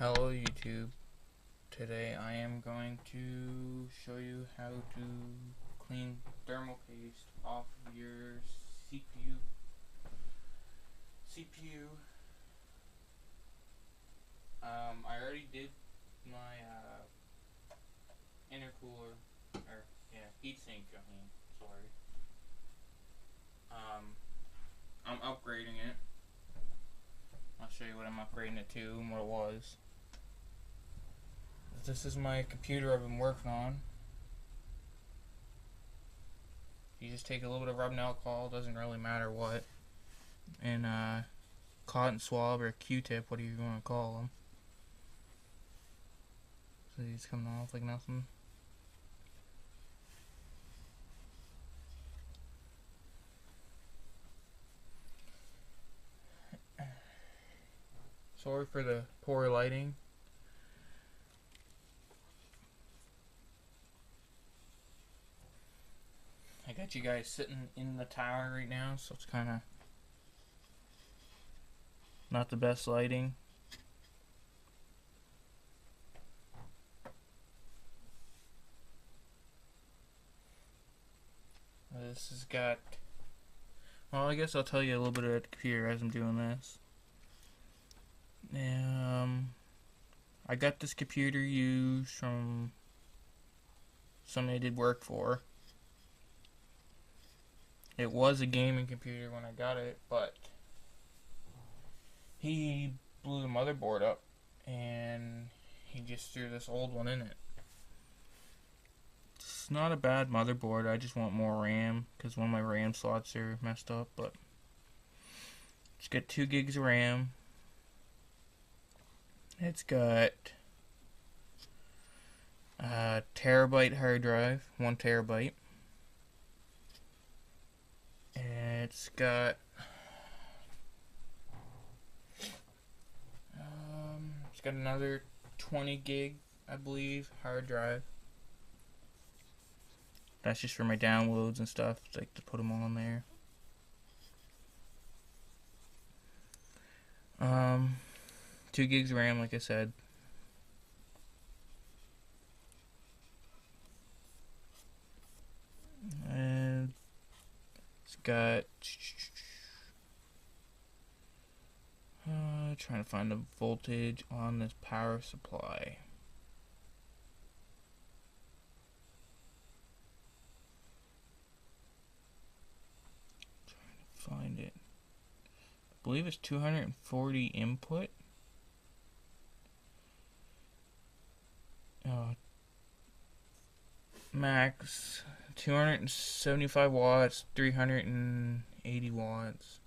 Hello YouTube. Today I am going to show you how to clean thermal paste off of your CPU. I already did my intercooler, or heatsink. Sorry. I'm upgrading it. I'll show you what I'm upgrading it to and what it was. This is my computer I've been working on. You just take a little bit of rubbing alcohol, doesn't really matter what, and cotton swab or Q-tip, whatever you want to call them. So these coming off like nothing. Sorry for the poor lighting. I got you guys sitting in the tower right now, so it's kind of not the best lighting. This has got, well, I guess I'll tell you a little bit about the computer as I'm doing this. I got this computer used from somebody I did work for. It was a gaming computer when I got it, but he blew the motherboard up and he just threw this old one in it. It's not a bad motherboard, I just want more RAM because one of my RAM slots are messed up, but it's got 2 gigs of RAM. It's got a terabyte hard drive, 1 terabyte. And it's got another 20 gig, I believe, hard drive. That's just for my downloads and stuff, like to put them all in there. 2 gigs of RAM, like I said. And it's got trying to find the voltage on this power supply. Trying to find it. I believe it's 240 input. Max 275 watts, 380 watts,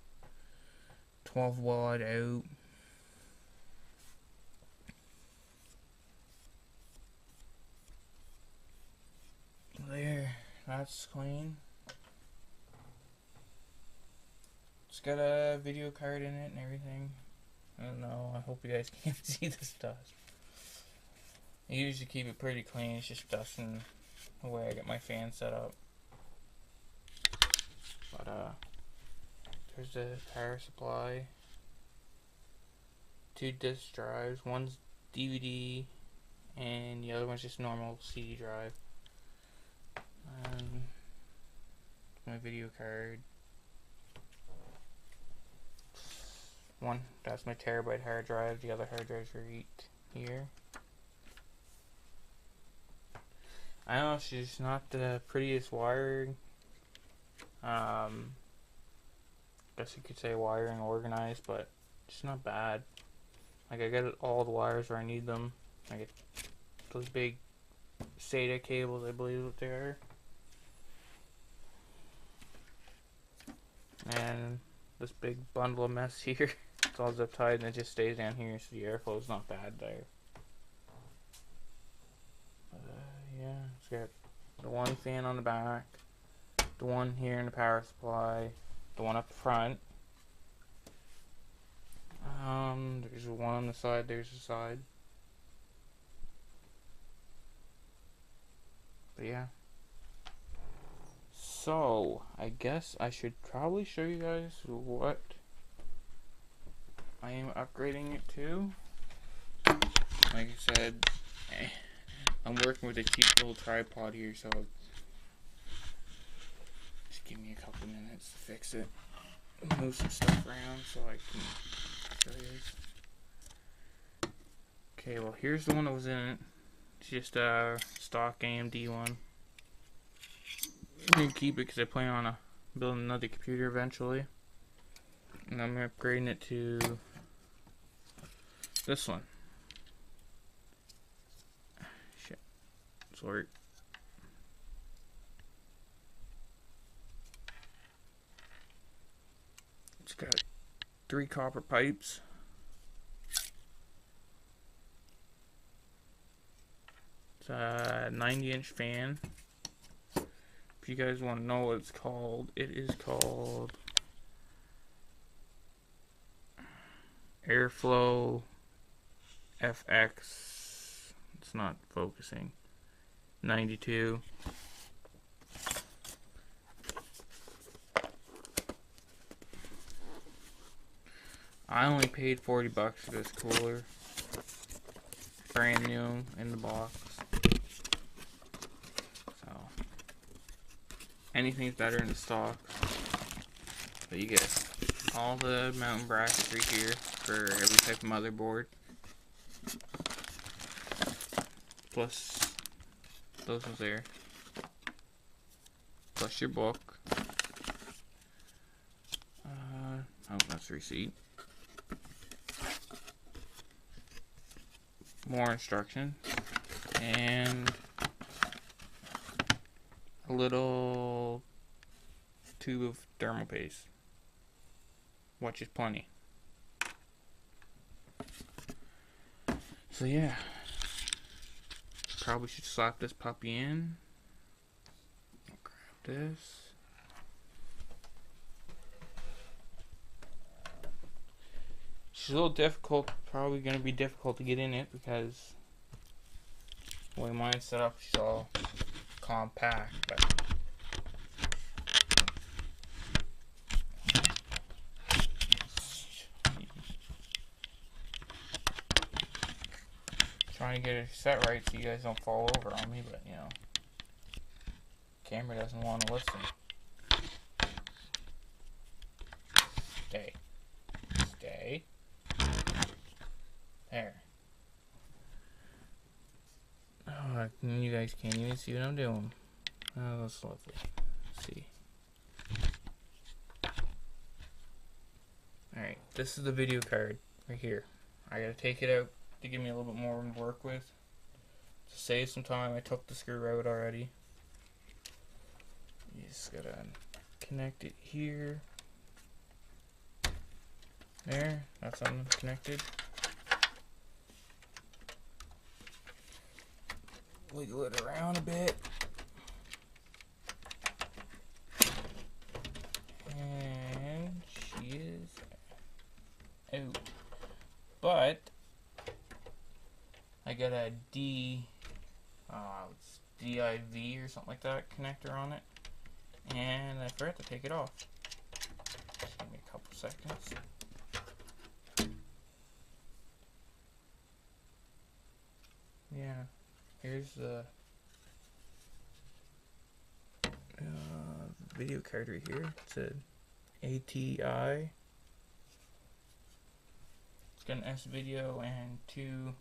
12 watt out. There, that's clean. It's got a video card in it and everything. I don't know, I hope you guys can't see this dust. I usually keep it pretty clean, it's just dusting the way I get my fan set up. But there's the power supply. 2 disk drives, one's DVD and the other one's just normal CD drive. My video card. That's my terabyte hard drive. The other hard drives are here. I know she's not the prettiest wiring. Guess you could say wiring organized, but it's not bad. Like I got all the wires where I need them. I get those big SATA cables, I believe what they are. And this big bundle of mess here. It's all zip tied and it just stays down here, so the airflow is not bad there. Yeah, it's got the one fan on the back, the one here in the power supply, the one up front. There's one on the side, there's the side. But yeah. So, I guess I should probably show you guys what I am upgrading it to. like I said, I'm working with a cheap little tripod here, so just give me a couple minutes to fix it. Move some stuff around so I can show you. Okay, well here's the one that was in it. It's just a stock AMD one. I'm gonna keep it because I plan on building another computer eventually, and I'm upgrading it to this one. Shit, sorry. It's got 3 copper pipes. It's a 90-inch fan. If you guys want to know what it's called, it is called Airflow FX. It's not focusing. 92. I only paid $40 for this cooler. Brand new in the box. So anything's better in the stock. But you get all the mountain bracketry here for every type of motherboard. Plus those ones there. Plus your book. Oh, that's the receipt. More instruction. And a little tube of thermal paste, which is plenty. So yeah, probably should slap this puppy in. Grab this. She's a little difficult, probably going to be difficult to get in it because the way mine's set up, she's all compact, but trying to get it set right so you guys don't fall over on me, but you know, camera doesn't want to listen. Stay. Stay. There. Oh, you guys can't even see what I'm doing. Oh, that's lovely. Let's see. Alright, this is the video card right here. I gotta take it out to give me a little bit more room to work with. To save some time, I took the screw out already. You just gotta connect it here. There, that's unconnected. Wiggle it around a bit. And she is out. But I got a it's DIV or something like that connector on it. And I forgot to take it off. Just give me a couple seconds. Yeah. Here's the video card right here. It's an ATI. It's got an S video and 2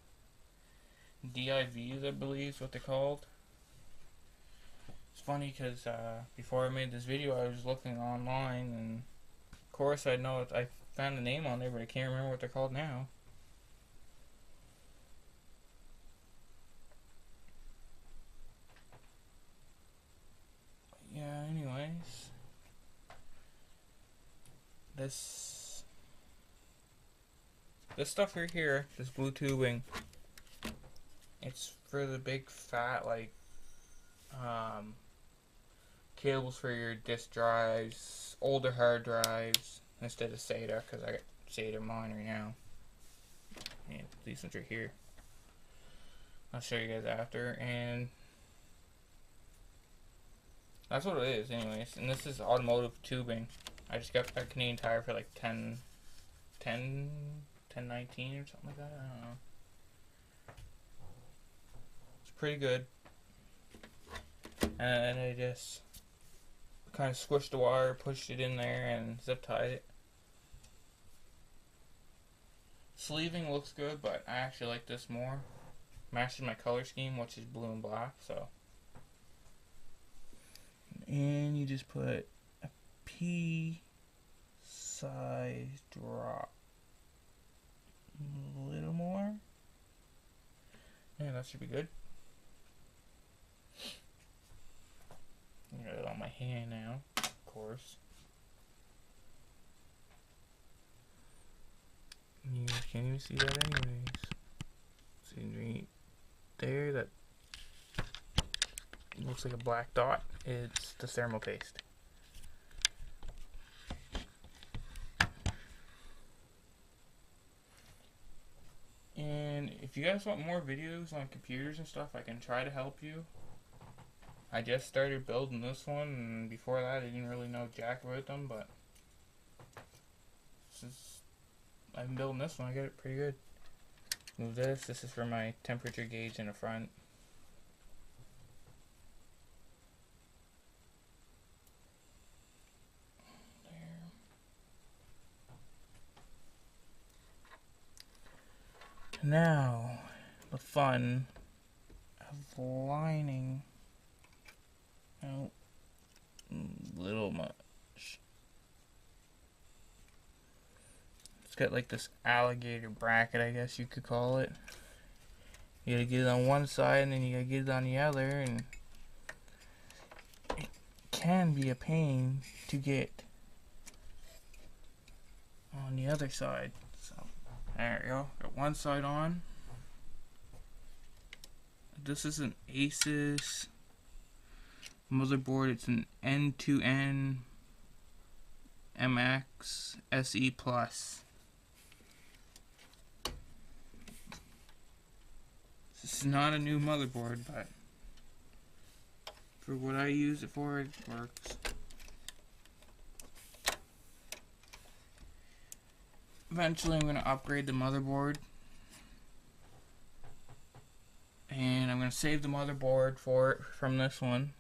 DIVs, I believe is what they're called. It's funny because before I made this video, I was looking online, and of course I know I found the name on there, but I can't remember what they're called now. Yeah, anyways, this stuff right here, this blue tubing, it's for the big fat like cables for your disk drives, older hard drives instead of SATA, because I got SATA mine right now. And these ones right here, I'll show you guys after. And that's what it is anyways. And this is automotive tubing. I just got a Canadian Tire for like 10.19 or something like that. I don't know. pretty good. And I just kind of squished the wire, pushed it in there, and zip tied it. Sleeving looks good, but I actually like this more. Matches my color scheme, which is blue and black, so. And you just put a pea-sized drop. A little more. Yeah, that should be good. I got it on my hand now, of course. You can't even see that anyways. See right there, that looks like a black dot. It's the thermal paste. And if you guys want more videos on computers and stuff, I can try to help you. I just started building this one, and before that I didn't really know jack about them, but since I've been building this one, I got it pretty good. Move this. This is for my temperature gauge in the front. There. Now, the fun of lining out a little much. It's got like this alligator bracket, I guess you could call it. You gotta get it on one side and then you gotta get it on the other, and it can be a pain to get on the other side. So there we go. Got one side on. This is an Asus motherboard. It's an N2N MX SE Plus. This is not a new motherboard, but for what I use it for, it works. Eventually I'm going to upgrade the motherboard, and I'm going to save the motherboard for it from this one.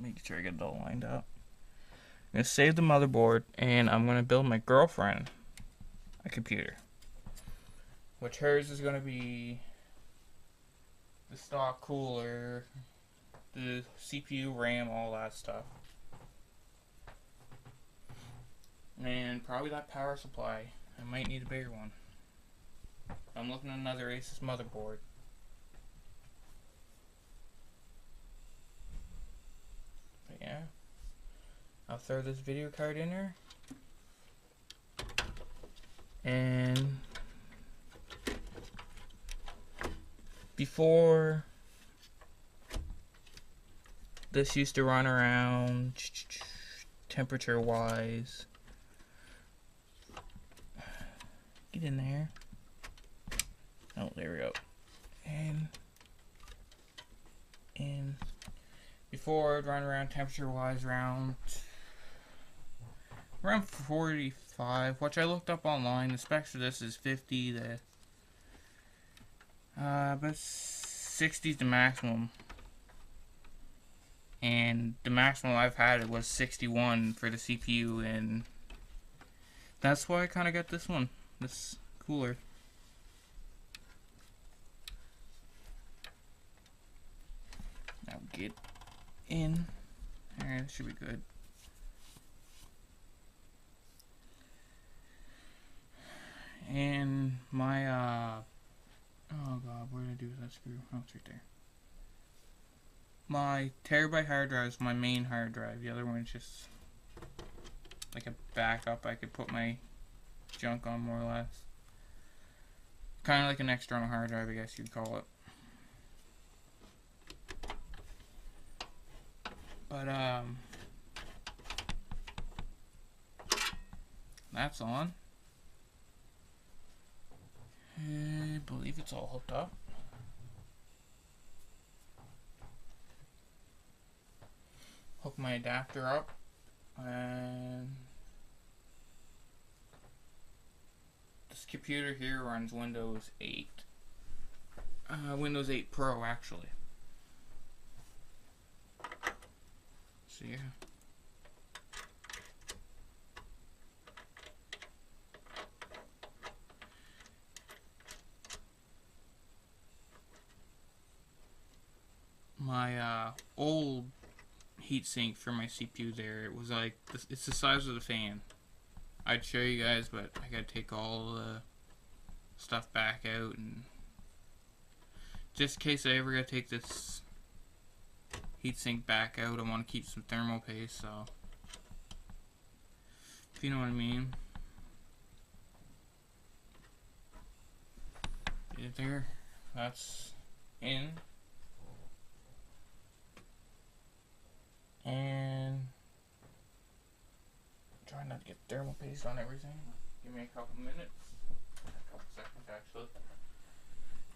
Make sure I get it all lined up. I'm going to save the motherboard, and I'm going to build my girlfriend a computer, which hers is going to be the stock cooler, the CPU, RAM, all that stuff. And probably that power supply. I might need a bigger one. I'm looking at another Asus motherboard. But yeah, I'll throw this video card in there. And before, this used to run around temperature wise. Get in there. Oh, there we go. And before, it'd run around temperature wise around 45, which I looked up online. The specs for this is 50 to but 60 is the maximum, and the maximum I've had it was 61 for the CPU, and that's why I kind of got this one, this cooler. Now get in. Alright, that should be good. And my oh god, what did I do with that screw? Oh, it's right there. My terabyte hard drive is my main hard drive. The other one is just like a backup. I could put my junk on, more or less. Kind of like an external hard drive, I guess you'd call it. But that's on. I believe it's all hooked up. Hook my adapter up, and this computer here runs Windows 8. Windows 8 Pro actually. So yeah. My old heatsink for my CPU there, it was like, it's the size of the fan. I'd show you guys, but I gotta take all the stuff back out, and just in case I ever gotta take this heatsink back out, I want to keep some thermal paste, so if you know what I mean. Get it there. That's in. And try not to get thermal paste on everything. Give me a couple minutes. A couple seconds actually.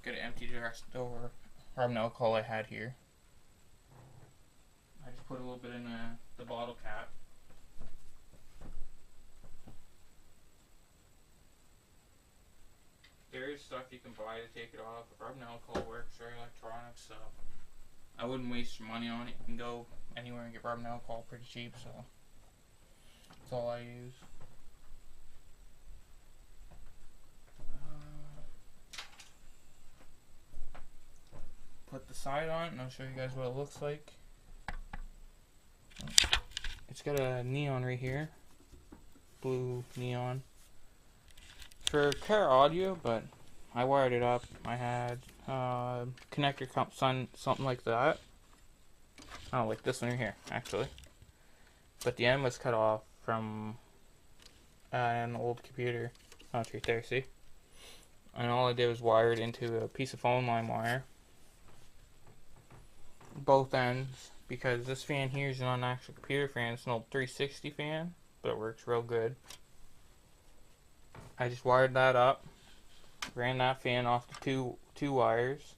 Gotta empty the rest of the rubbing alcohol I had here. I just put a little bit in the bottle cap. There is stuff you can buy to take it off. Rubbing alcohol works for electronics, so I wouldn't waste your money on it. You can go anywhere and get rubbing alcohol pretty cheap, so that's all I use. Put the side on and I'll show you guys what it looks like. It's got a neon right here, blue neon for car audio, but I wired it up. I had connector something like that. Oh, like this one right here actually, but the end was cut off from an old computer. Oh, it's right there, see? And all I did was wire it into a piece of phone line wire, both ends, because this fan here is not an actual computer fan. It's an old 360 fan, but it works real good. I just wired that up, ran that fan off the two wires,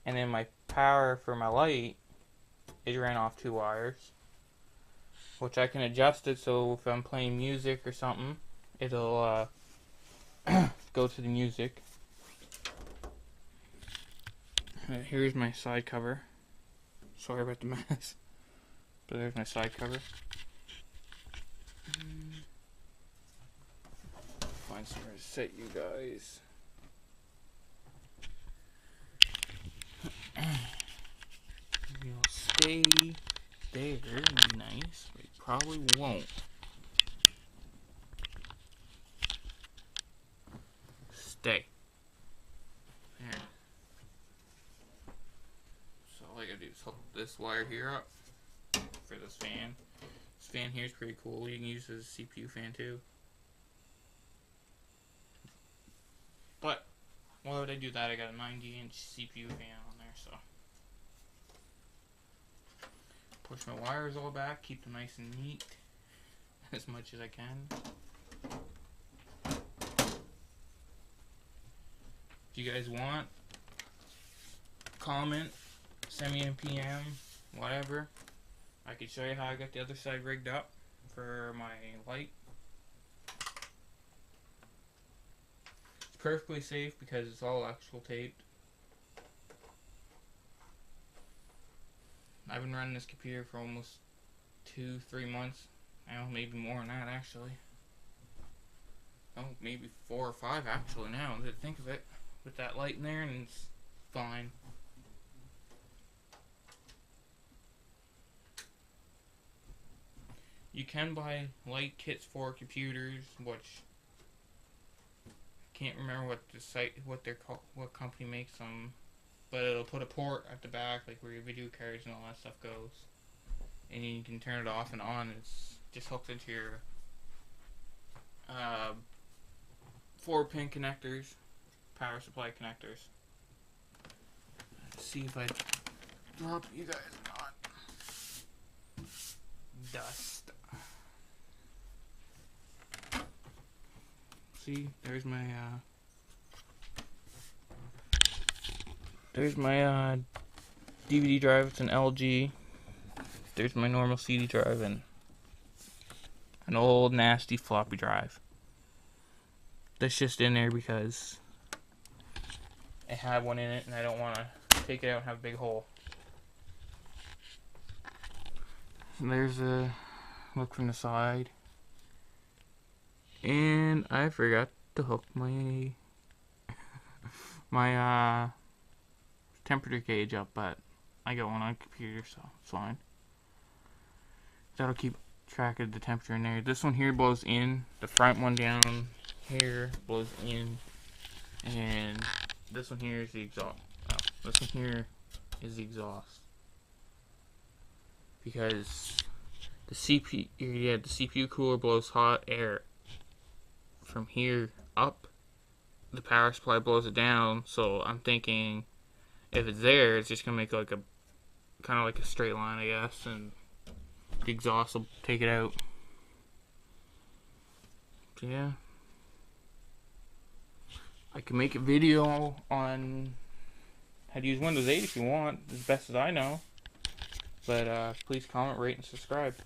and then my power for my light is ran off 2 wires, which I can adjust it so if I'm playing music or something, it'll go to the music. Here's my side cover. Sorry about the mess, but there's my side cover. Find somewhere to set you guys. You'll stay there, nice, but you probably won't. Stay. There. So all I gotta do is hook this wire here up for this fan. This fan here is pretty cool. You can use it as a CPU fan too. But why would I do that? I got a 90-inch CPU fan on there, so push my wires all back, keep them nice and neat as much as I can. If you guys want, comment, send me a PM, whatever. I can show you how I got the other side rigged up for my light. It's perfectly safe because it's all electrical taped. I've been running this computer for almost 2-3 months. I don't know, maybe more than that actually. Oh, maybe 4 or 5 actually now that I think of it. With that light in there, and it's fine. You can buy light kits for computers, which I can't remember what the site, what they're called, what company makes them, but it'll put a port at the back, like where your video cards and all that stuff goes, and you can turn it off and on. It's just hooked into your 4-pin connectors, power supply connectors. Let's see if I drop you guys or not. Dust. See, there's my DVD drive. It's an LG. There's my normal CD drive and an old nasty floppy drive. That's just in there because it had one in it, and I don't want to take it out and have a big hole. So there's a look from the side. And I forgot to hook my temperature gauge up, but I got one on the computer, so it's fine. That'll keep track of the temperature in there. This one here blows in. The front one down here blows in. And this one here is the exhaust. Oh, this one here is the exhaust. Because the CPU cooler blows hot air from here up. The power supply blows it down, so I'm thinking if it's there, it's just gonna make like a kind of like a straight line, I guess, and the exhaust will take it out. So yeah, I can make a video on how to use Windows 8 if you want, as best as I know. But please comment, rate, and subscribe.